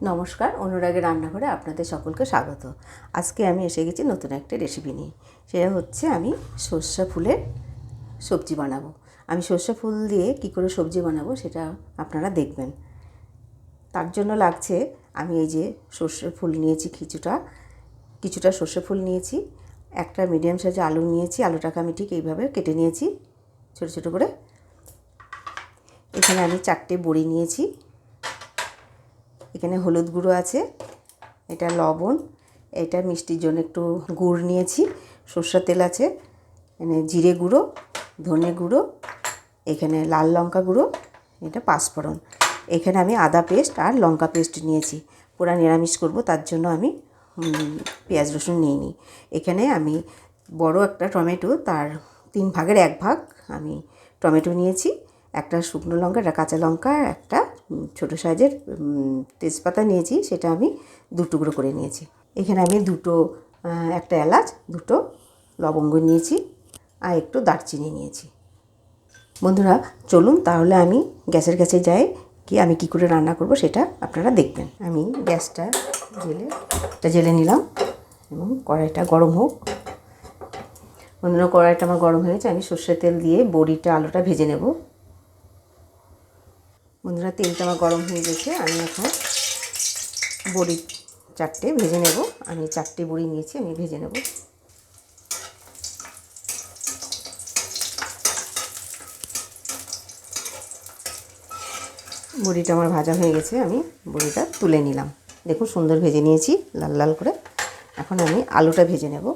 নমস্কার, অনুরাগের রান্নাঘরে আপনাদের সকলকে স্বাগত। আজকে আমি এসে গেছি নতুন একটা রেসিপি নিয়ে। সেটা হচ্ছে আমি সর্ষে ফুলের সবজি বানাবো। আমি সর্ষে ফুল দিয়ে কী করে সবজি বানাবো সেটা আপনারা দেখবেন। তার জন্য লাগছে আমি এই যে সর্ষে ফুল নিয়েছি, কিছুটা সর্ষে ফুল নিয়েছি, একটা মিডিয়াম সাইজের আলু নিয়েছি। আলুটাকে আমি ঠিক এইভাবে কেটে নিয়েছি ছোটো ছোটো করে। এখানে আমি 4টে বড়ি নিয়েছি। এখানে হলুদ গুঁড়ো আছে, এটা লবণ, এটা মিষ্টির জন্য একটু গুড় নিয়েছি, সরষের তেল আছে, এখানে জিরে গুঁড়ো, ধনে গুঁড়ো, এখানে লাল লঙ্কা গুঁড়ো, এটা পাঁচফোড়ন। এখানে আমি আদা পেস্ট আর লঙ্কা পেস্ট নিয়েছি। পুরা নিরামিষ করব, তার জন্য আমি পেঁয়াজ রসুন নিইনি। এখানে আমি বড় একটা টমেটো, তার 3 ভাগের 1 ভাগ আমি টমেটো নিয়েছি। একটা শুকনো লঙ্কা, একটা কাঁচা লঙ্কা, একটা ছোটো সাইজের তেজপাতা নিয়েছি, সেটা আমি 2 টুকরো করে নিয়েছি। এখানে আমি একটা এলাচ, 2টো লবঙ্গ নিয়েছি আর একটু দারচিনি নিয়েছি। বন্ধুরা চলুন তাহলে আমি গ্যাসের কাছে যাই, আমি কী করে রান্না করব সেটা আপনারা দেখবেন। আমি গ্যাসটা জেলে নিলাম এবং কড়াইটা গরম হোক। বন্ধুরা কড়াইটা আমার গরম হয়েছে, আমি সর্ষের তেল দিয়ে বড়িটা আলুটা ভেজে নেব। বন্ধুরা তেলটা আমার গরম হয়ে গেছে, আমি এখন বড়ি 4টে ভেজে নেব। আমি 4টে বড়ি নিয়েছি, আমি ভেজে নেব। বড়িটা আমার ভাজা হয়ে গেছে, আমি বড়িটা তুলে নিলাম। দেখুন সুন্দর ভেজে নিয়েছি লাল লাল করে। এখন আমি আলুটা ভেজে নেব।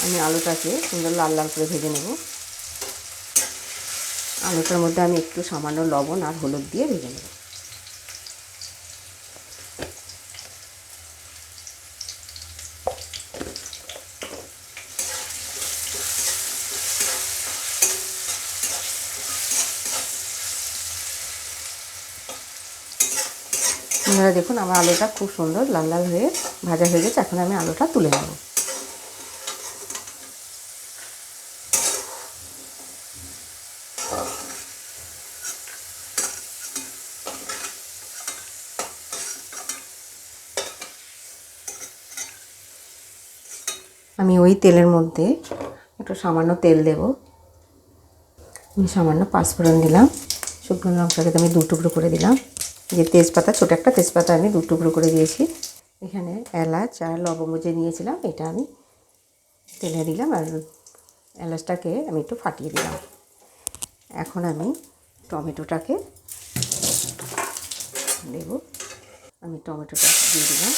আমি আলুটাকে সুন্দর লাল লাল করে ভেজে নেব। আলুটার মধ্যে আমি একটু সামান্য লবণ আর হলুদ দিয়ে ভেজে নেব। আপনারা দেখুন আমার আলুটা খুব সুন্দর লাল লাল হয়ে ভাজা হয়ে গেছে। এখন আমি আলুটা তুলে নেব। আমি ওই তেলের মধ্যে একটু সামান্য তেল দেব। আমি সামান্য পাঁচফোড়ন দিলাম, শুকনো লঙ্কাকে আমি 2 টুকরো করে দিলাম। যে তেজপাতা, ছোটো একটা তেজপাতা আমি 2 টুকরো করে দিয়েছি। এখানে এলাচ আর লবঙ্গ যে নিয়েছিলাম এটা আমি তেলে দিলাম, আর এলাচটাকে আমি একটু ফাটিয়ে দিলাম। এখন আমি টমেটোটাকে দেব। আমি টমেটোটা দিয়ে দিলাম।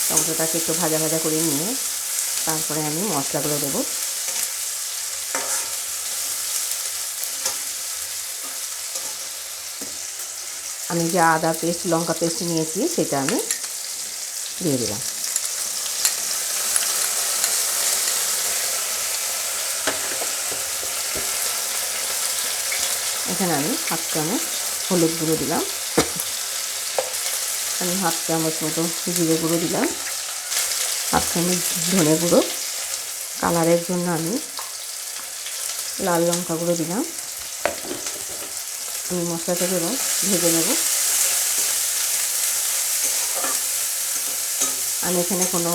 টমেটোটাকে একটু ভাজা ভাজা করে নিয়ে তারপরে আমি মশলাগুলো দেব। আমি যে আদা পেস্ট লঙ্কা পেস্ট নিয়েছি সেটা আমি দিয়ে দিলাম। এখানে আমি 1/2 চামচ হলুদ গুঁড়ো দিলাম, আমি 1/2 চামচ মতো জিরে গুঁড়ো দিলাম, 1/2 চামচ ধনে গুঁড়ো, কালারের জন্য আমি লাল লঙ্কা গুঁড়ো দিলাম। আমি মশলাটাকে এবার ভেজে নেব। আমি এখানে কোনো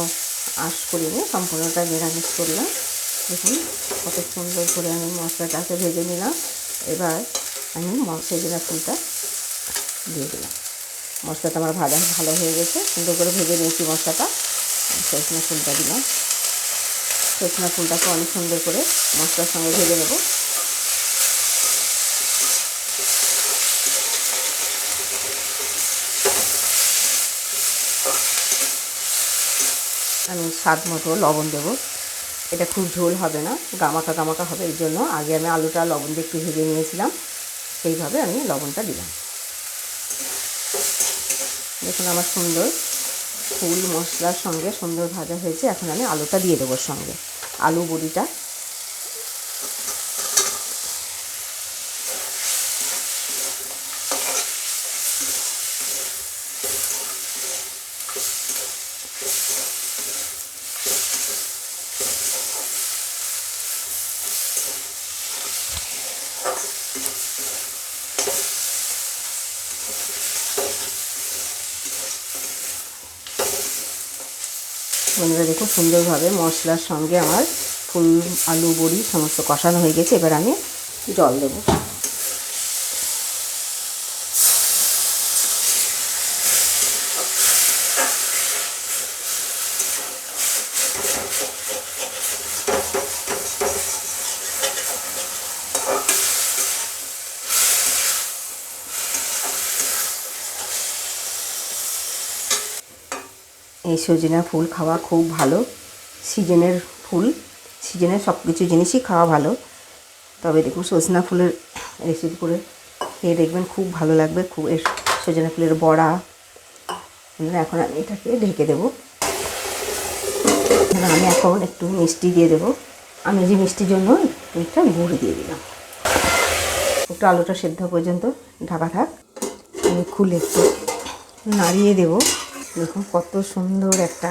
আঁশ করিনি, সম্পূর্ণটা নিরামিষ করলাম। দেখুন কত সুন্দর করে আমি মশলাটাকে ভেজে নিলাম। এবার আমি সজনা ফুলটা দিয়ে দিলাম। মশলাটা আমার ভাজা ভালো হয়ে গেছে, সুন্দর করে ভেজে নিয়েছি মশলাটা। সজনা ফুলটা দিলাম। সজনা ফুলটাকে অনেক সুন্দর করে মশলার সঙ্গে ভেজে নেব। আমি স্বাদ মতো লবণ দেব। এটা খুব ঝোল হবে না, গামাখা গামাখা হবে, এই জন্য আগে আমি আলুটা লবণ দিয়ে একটু ভেজে নিয়েছিলাম, সেইভাবে আমি লবণটা দিলাম। দেখুন আমার সুন্দর ফুল মশলার সঙ্গে সুন্দর ভাজা হয়েছে। এখন আমি আলুটা দিয়ে দেবো সঙ্গে, আলু বড়িটা। বন্ধুরা দেখুন সুন্দরভাবে মশলার সঙ্গে আমার ফুল আলু বড়ি সমস্ত কষানো হয়ে গেছে। এবার আমি জল দেবো। এই সজনা ফুল খাওয়া খুব ভালো, সিজনের ফুল, সিজনের সব কিছু জিনিসই খাওয়া ভালো। তবে দেখুন সজনা ফুলের রেসিপি করে খেয়ে দেখবেন, খুব ভালো লাগবে। খুব এর সজনা ফুলের বড়া। এখন আমি এটাকে ঢেকে দেবো। আমি এখন একটু মিষ্টি দিয়ে দেবো। আমি যে মিষ্টির জন্য একটা গুড় দিয়ে দিলাম। একটু আলুটা সেদ্ধ পর্যন্ত ঢাকা থাক। আমি খুলে একটু নাড়িয়ে দেবো। দেখুন কত সুন্দর একটা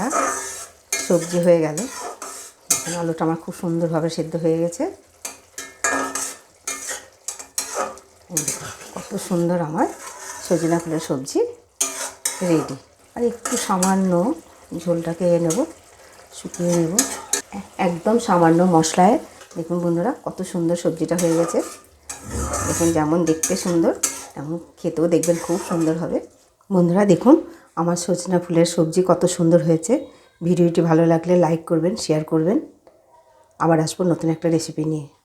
সবজি হয়ে গেল। আলুটা আমার খুব সুন্দরভাবে সেদ্ধ হয়ে গেছে। কত সুন্দর আমার সজনা ফুলের সবজি রেডি। আর একটু সামান্য ঝোলটাকে নেব, শুকিয়ে নেব একদম সামান্য মশলায়। দেখুন বন্ধুরা কত সুন্দর সবজিটা হয়ে গেছে। দেখুন যেমন দেখতে সুন্দর, তেমন খেতেও দেখবেন খুব সুন্দর হবে। বন্ধুরা দেখুন আমার সজনা ফুলের সবজি কত সুন্দর হয়েছে। ভিডিওটি ভালো লাগলে লাইক করবেন, শেয়ার করবেন। আবার আসবো নতুন একটা রেসিপি নিয়ে।